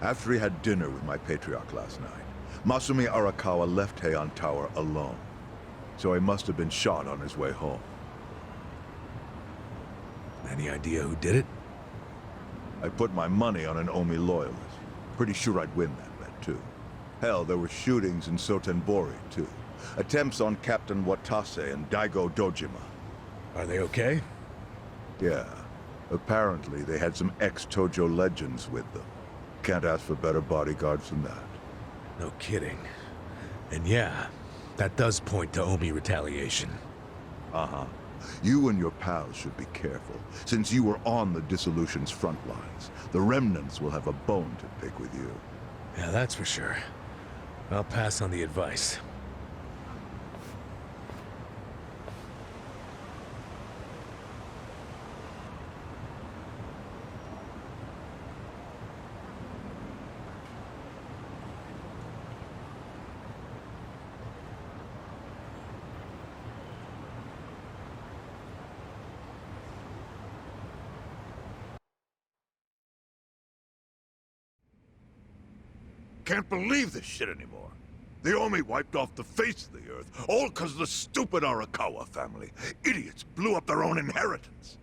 After he had dinner with my Patriarch last night, Masumi Arakawa left Heian Tower alone. So he must have been shot on his way home. Any idea who did it? I put my money on an Omi loyalist. Pretty sure I'd win that bet, too. Hell, there were shootings in Sotenbori, too. Attempts on Captain Watase and Daigo Dojima. Are they okay? Yeah. Apparently, they had some ex-Tojo legends with them. Can't ask for better bodyguards than that. No kidding. And yeah, that does point to Omi retaliation. Uh-huh. You and your pals should be careful, since you were on the dissolution's front lines. The remnants will have a bone to pick with you. Yeah, that's for sure. I'll pass on the advice. Can't believe this shit anymore. The Omi wiped off the face of the earth, all because of the stupid Arakawa family. Idiots blew up their own inheritance.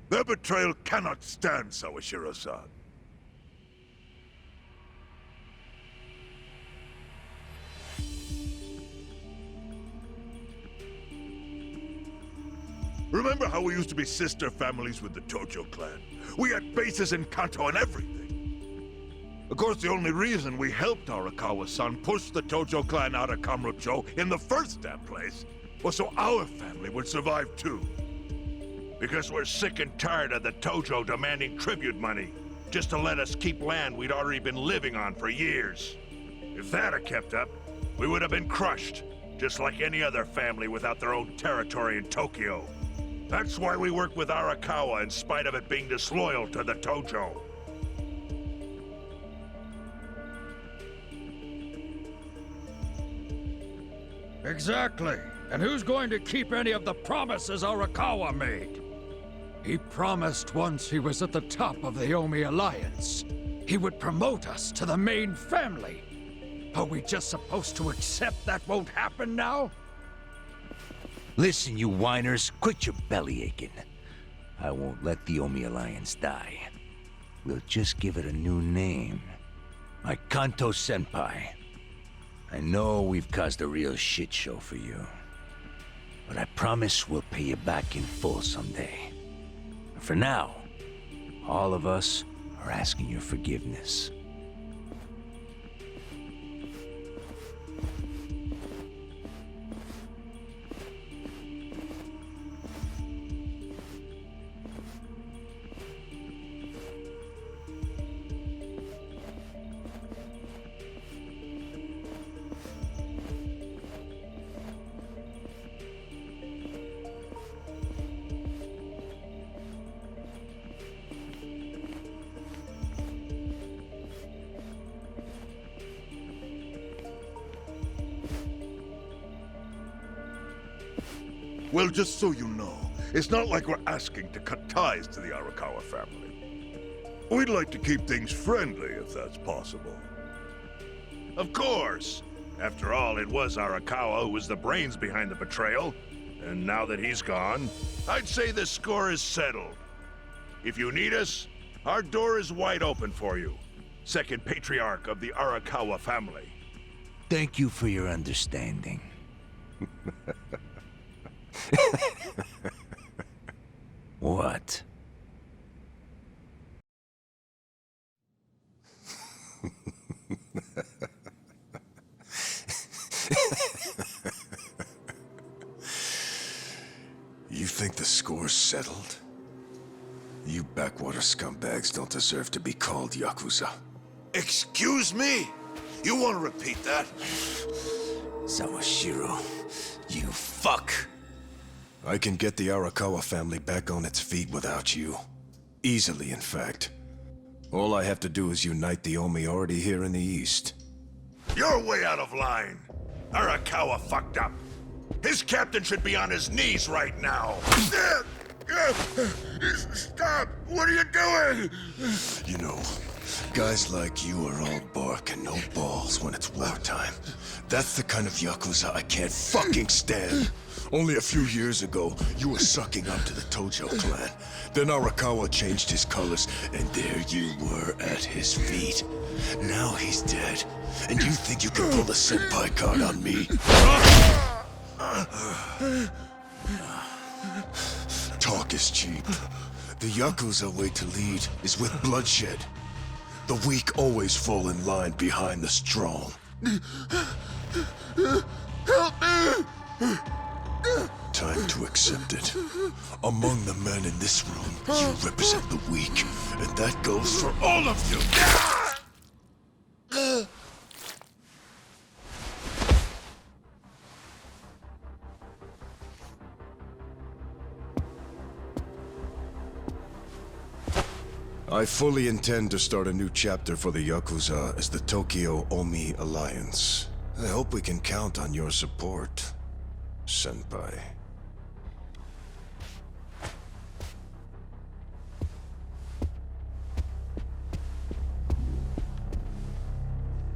Their betrayal cannot stand, Sawashiro-san. Remember how we used to be sister families with the Tojo Clan? We had bases in Kanto and everything. Of course, the only reason we helped Arakawa-san push the Tojo Clan out of Kamurocho in the first damn place was so our family would survive too. Because we're sick and tired of the Tojo demanding tribute money just to let us keep land we'd already been living on for years. If that had kept up, we would have been crushed, just like any other family without their own territory in Tokyo. That's why we work with Arakawa in spite of it being disloyal to the Tojo. Exactly. And who's going to keep any of the promises Arakawa made? He promised once he was at the top of the Omi Alliance. He would promote us to the main family. Are we just supposed to accept that won't happen now? Listen, you whiners, quit your belly aching. I won't let the Omi Alliance die. We'll just give it a new name. My Kanto Senpai. I know we've caused a real shit show for you. But I promise we'll pay you back in full someday. For now, all of us are asking your forgiveness. Well, just so you know, it's not like we're asking to cut ties to the Arakawa family. We'd like to keep things friendly, if that's possible. Of course! After all, it was Arakawa who was the brains behind the betrayal. And now that he's gone, I'd say the score is settled. If you need us, our door is wide open for you. Second Patriarch of the Arakawa family. Thank you for your understanding. What? You think the score's settled? You backwater scumbags don't deserve to be called Yakuza. Excuse me? You want to repeat that? Sawashiro, you fuck! I can get the Arakawa family back on its feet without you. Easily, in fact. All I have to do is unite the Omi already here in the East. You're way out of line. Arakawa fucked up. His captain should be on his knees right now. Stop! What are you doing? You know, guys like you are all bark and no balls when it's wartime. That's the kind of Yakuza I can't fucking stand. Only a few years ago, you were sucking up to the Tojo Clan. Then Arakawa changed his colors, and there you were at his feet. Now he's dead, and you think you can pull the senpai card on me? Talk is cheap. The Yakuza way to lead is with bloodshed. The weak always fall in line behind the strong. Help me! Time to accept it. Among the men in this room, you represent the weak, and that goes for all of you! I fully intend to start a new chapter for the Yakuza as the Tokyo Omi Alliance. I hope we can count on your support, Senpai.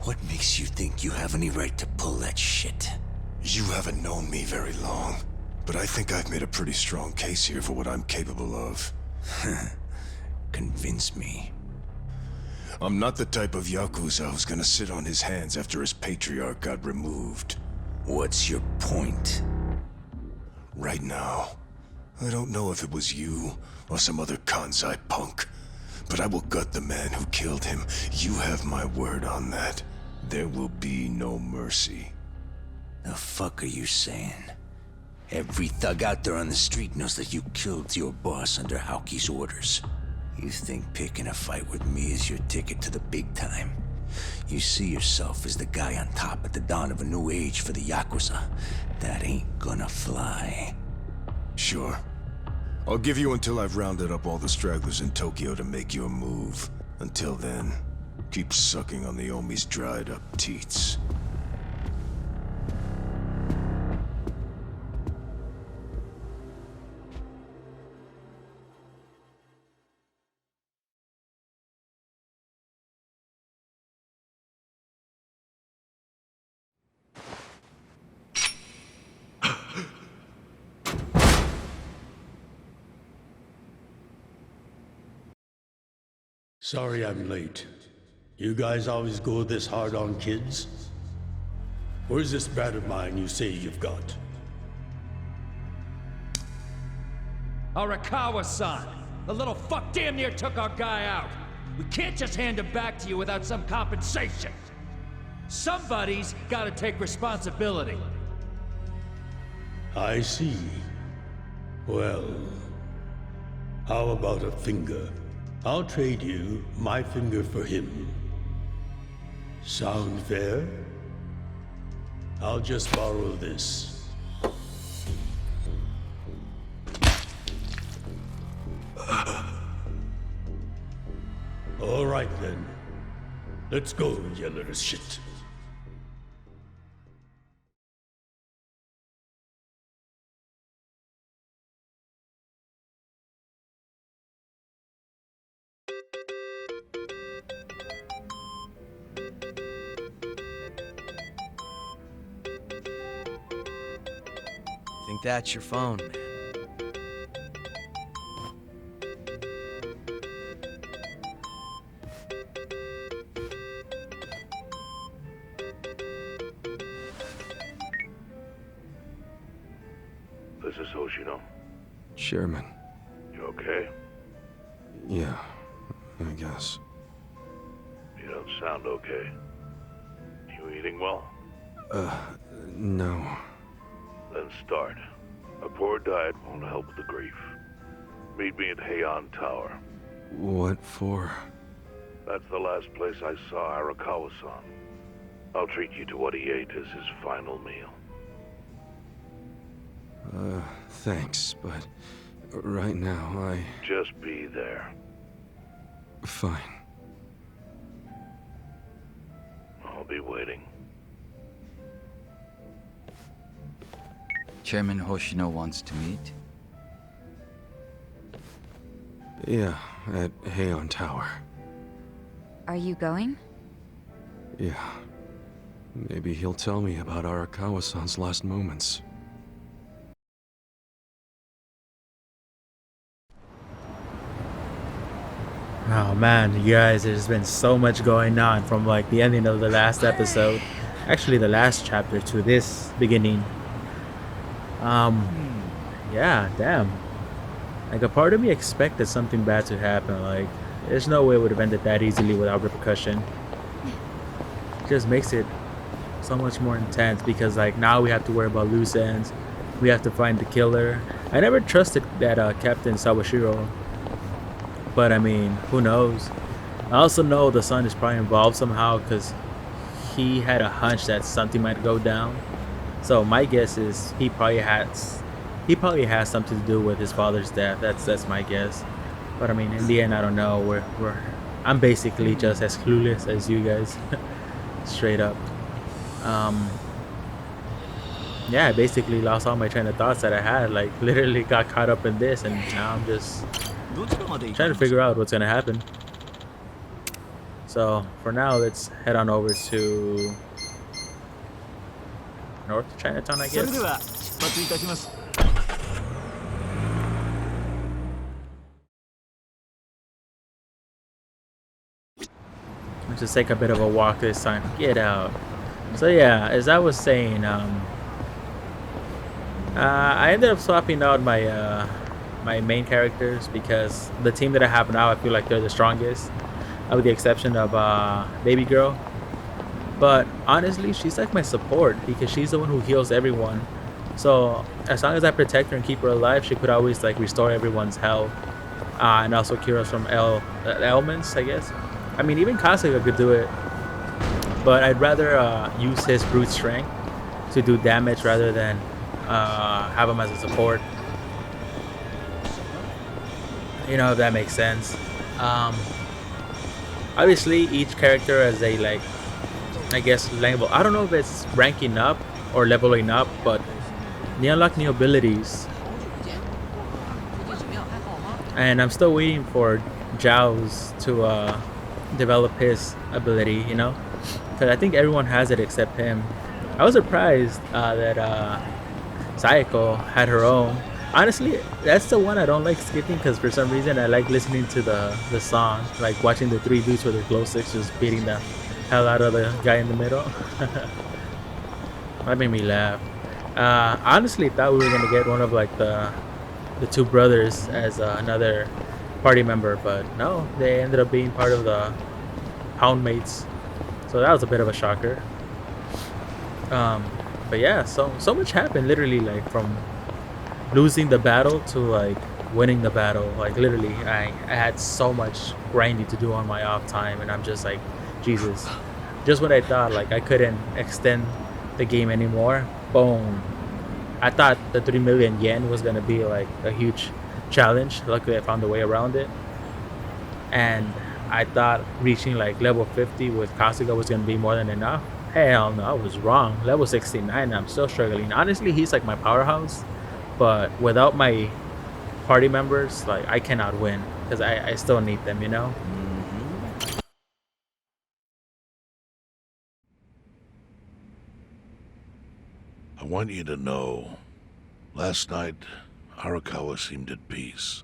What makes you think you have any right to pull that shit? You haven't known me very long, but I think I've made a pretty strong case here for what I'm capable of. Convince me. I'm not the type of Yakuza who's gonna sit on his hands after his patriarch got removed. What's your point? Right now, I don't know if it was you or some other Kanzai punk, but I will gut the man who killed him. You have my word on that. There will be no mercy. The fuck are you saying? Every thug out there on the street knows that you killed your boss under Haoki's orders. You think picking a fight with me is your ticket to the big time? You see yourself as the guy on top at the dawn of a new age for the Yakuza. That ain't gonna fly. Sure. I'll give you until I've rounded up all the stragglers in Tokyo to make your move. Until then, keep sucking on the Omi's dried up teats. Sorry I'm late. You guys always go this hard on kids? Where's this brat of mine you say you've got? Arakawa-san! The little fuck damn near took our guy out! We can't just hand him back to you without some compensation! Somebody's gotta take responsibility! I see. Well, how about a finger? I'll trade you my finger for him. Sound fair? I'll just borrow this. All right then. Let's go, you little shit. Think that's your phone, man. This is Hoshino. Chairman. You okay? Yeah, I guess. You don't sound okay. You eating well? No. Then start. A poor diet won't help with the grief. Meet me at Heian Tower. What for? That's the last place I saw Arakawa-san. I'll treat you to what he ate as his final meal. Thanks, but right now Just be there. Fine. I'll be waiting. Chairman Hoshino wants to meet? Yeah, at Heian Tower. Are you going? Yeah. Maybe he'll tell me about Arakawa-san's last moments. Oh man, you guys, there's been so much going on from like the ending of the last episode, actually the last chapter, to this beginning. Yeah, damn. Like, a part of me expected something bad to happen. Like, there's no way it would have ended that easily without repercussion. It just makes it so much more intense because, like, now we have to worry about loose ends. We have to find the killer. I never trusted that Captain Sawashiro, but I mean, who knows? I also know the son is probably involved somehow because he had a hunch that something might go down. So my guess is he probably has something to do with his father's death. That's my guess. But I mean, in the end, I don't know. I'm basically just as clueless as you guys, straight up. Yeah, I basically lost all my train of thoughts that I had. Like, literally got caught up in this, and now I'm just trying to figure out what's gonna happen. So for now, let's head on over to North Chinatown, I guess. Let's just take a bit of a walk this time. Get out. So yeah, as I was saying, I ended up swapping out my my main characters because the team that I have now, I feel like they're the strongest, with the exception of Baby Girl. But honestly, she's like my support because she's the one who heals everyone. So as long as I protect her and keep her alive, she could always like restore everyone's health, and also cure us from ailments, I guess. I mean, even Kasuga could do it, but I'd rather use his brute strength to do damage rather than have him as a support. You know, if that makes sense. Obviously, each character has a, like, I guess, level. I don't know if it's ranking up or leveling up, but they unlock new abilities. And I'm still waiting for Zhao's to develop his ability, you know? Because I think everyone has it except him. I was surprised that Saeko had her own. Honestly, that's the one I don't like skipping because for some reason I like listening to the song, like watching the three dudes with their glow sticks just beating the hell out of the guy in the middle. That made me laugh. Honestly, thought we were gonna get one of like the two brothers as another party member, but no, they ended up being part of the Houndmates. So that was a bit of a shocker. But yeah, so much happened, literally, like from losing the battle to like winning the battle. Like literally, I had so much grinding to do on my off time, and I'm just like, Jesus. Just when I thought like I couldn't extend the game anymore, boom. I thought the 3 million yen was gonna be like a huge challenge. Luckily, I found a way around it, and I thought reaching like level 50 with Kasuga was gonna be more than enough. Hell no, I was wrong. Level 69, I'm still struggling. Honestly, he's like my powerhouse, but without my party members, like I cannot win because I still need them, you know? I want you to know, last night, Arakawa seemed at peace.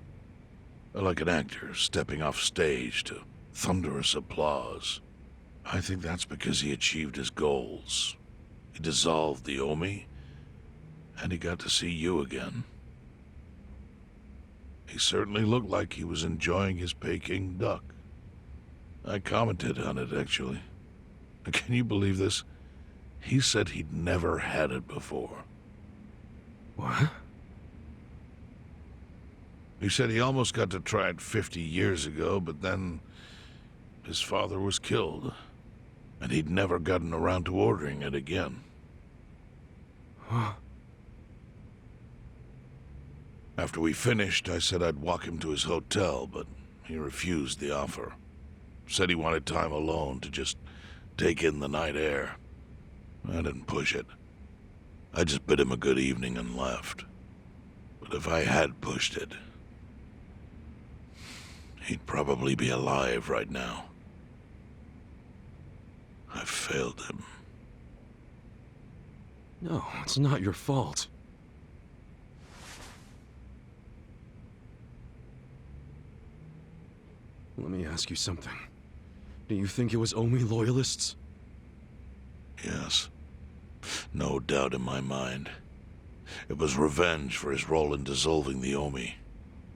Like an actor stepping off stage to thunderous applause. I think that's because he achieved his goals. He dissolved the Omi, and he got to see you again. He certainly looked like he was enjoying his Peking duck. I commented on it, actually. Can you believe this? He said he'd never had it before. What? He said he almost got to try it 50 years ago, but then his father was killed, and he'd never gotten around to ordering it again. After we finished, I said I'd walk him to his hotel, but he refused the offer. Said he wanted time alone to just take in the night air. I didn't push it. I just bid him a good evening and left. But if I had pushed it, he'd probably be alive right now. I failed him. No, it's not your fault. Let me ask you something. Do you think it was Omi loyalists? Yes. No doubt in my mind. It was revenge for his role in dissolving the Omi.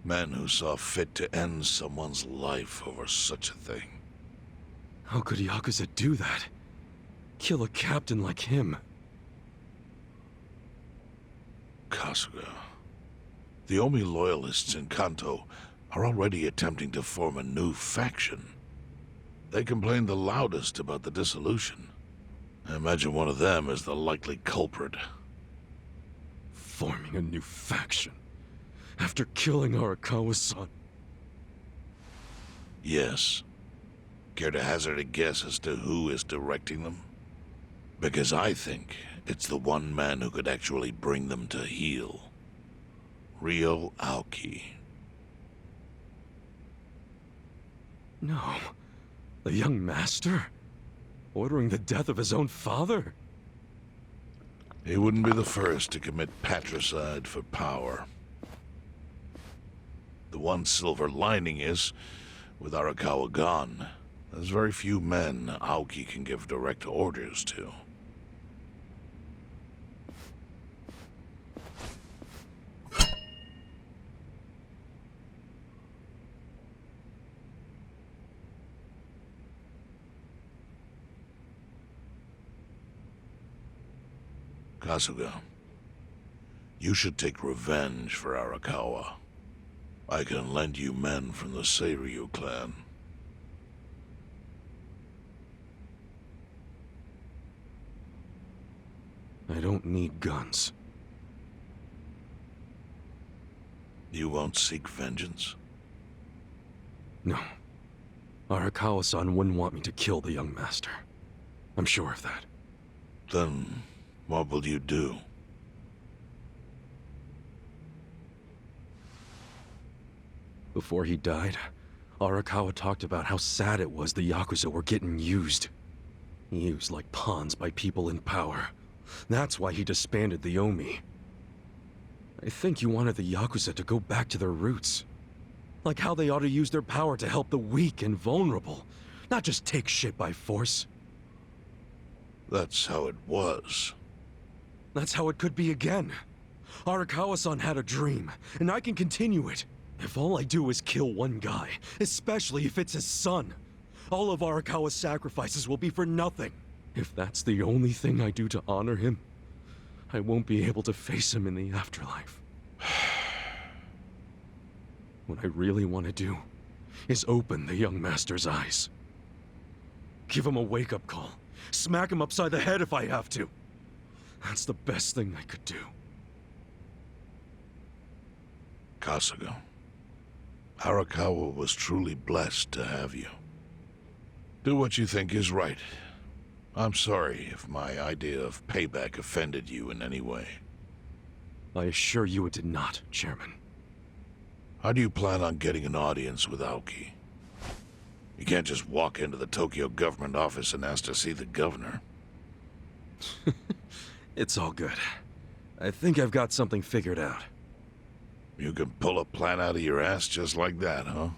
Men who saw fit to end someone's life over such a thing. How could Yakuza do that? Kill a captain like him? Kasuga. The Omi loyalists in Kanto are already attempting to form a new faction. They complain the loudest about the dissolution. I imagine one of them is the likely culprit. Forming a new faction? After killing Arakawa-san? Yes. Care to hazard a guess as to who is directing them? Because I think it's the one man who could actually bring them to heel. Ryo Aoki. No. The young master? Ordering the death of his own father? He wouldn't be the first to commit patricide for power. The one silver lining is, with Arakawa gone, there's very few men Aoki can give direct orders to. Kasuga, you should take revenge for Arakawa. I can lend you men from the Seiryu clan. I don't need guns. You won't seek vengeance? No. Arakawa-san wouldn't want me to kill the young master. I'm sure of that. Then, what will you do? Before he died, Arakawa talked about how sad it was the Yakuza were getting used. Used like pawns by people in power. That's why he disbanded the Omi. I think he wanted the Yakuza to go back to their roots. Like how they ought to use their power to help the weak and vulnerable, not just take shit by force. That's how it was. That's how it could be again. Arakawa-san had a dream, and I can continue it. If all I do is kill one guy, especially if it's his son, all of Arakawa's sacrifices will be for nothing. If that's the only thing I do to honor him, I won't be able to face him in the afterlife. What I really want to do is open the young master's eyes. Give him a wake-up call. Smack him upside the head if I have to. That's the best thing I could do. Kasuga, Arakawa was truly blessed to have you. Do what you think is right. I'm sorry if my idea of payback offended you in any way. I assure you it did not, Chairman. How do you plan on getting an audience with Aoki? You can't just walk into the Tokyo government office and ask to see the governor. It's all good. I think I've got something figured out. You can pull a plan out of your ass just like that, huh?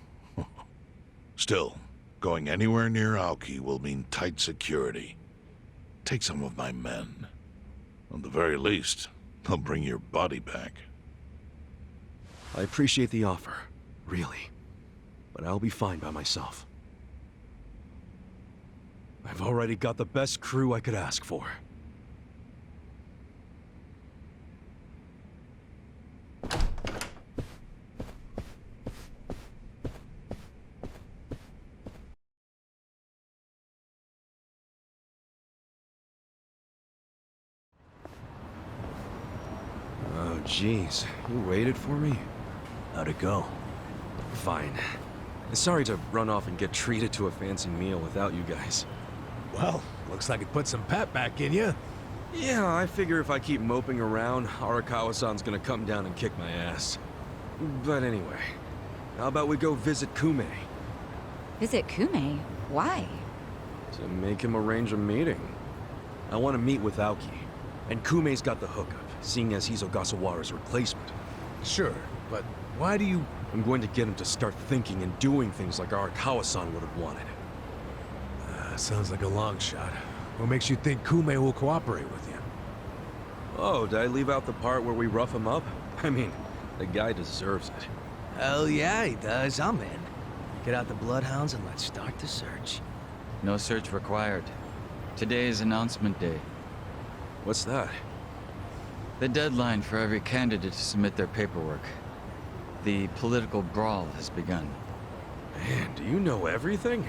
Still, going anywhere near Aoki will mean tight security. Take some of my men. At the very least, they'll bring your body back. I appreciate the offer, really. But I'll be fine by myself. I've already got the best crew I could ask for. Oh, jeez. You waited for me? How'd it go? Fine. Sorry to run off and get treated to a fancy meal without you guys. Well, looks like it put some pep back in you. Yeah, I figure if I keep moping around, Arakawa-san's gonna come down and kick my ass. But anyway, how about we go visit Kume? Visit Kume? Why? To make him arrange a meeting. I want to meet with Aoki. And Kume's got the hookup, seeing as he's Ogasawara's replacement. Sure, but why do you... I'm going to get him to start thinking and doing things like Arakawa-san would have wanted. Sounds like a long shot. What makes you think Kume will cooperate with you? Oh, did I leave out the part where we rough him up? I mean, the guy deserves it. Hell yeah, he does. I'm in. Get out the bloodhounds and let's start the search. No search required. Today is announcement day. What's that? The deadline for every candidate to submit their paperwork. The political brawl has begun. Man, do you know everything?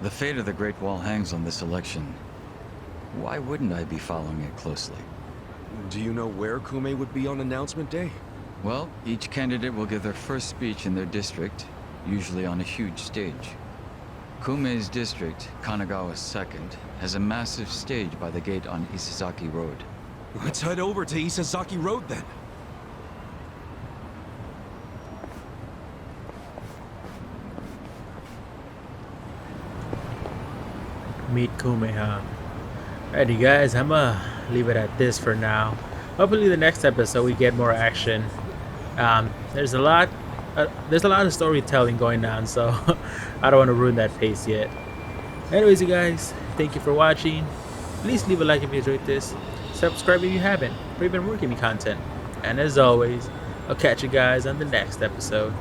The fate of the Great Wall hangs on this election. Why wouldn't I be following it closely? Do you know where Kume would be on announcement day? Well, each candidate will give their first speech in their district, usually on a huge stage. Kume's district, Kanagawa's second, has a massive stage by the gate on Isazaki Road. Let's head over to Isazaki Road then. Meet Kume, huh? Alrighty guys, I'ma leave it at this for now. Hopefully the next episode we get more action. There's a lot of storytelling going on, so I don't want to ruin that pace yet. Anyways, you guys, thank you for watching. Please leave a like if you enjoyed this. Subscribe if you haven't for even more gaming content. And as always, I'll catch you guys on the next episode.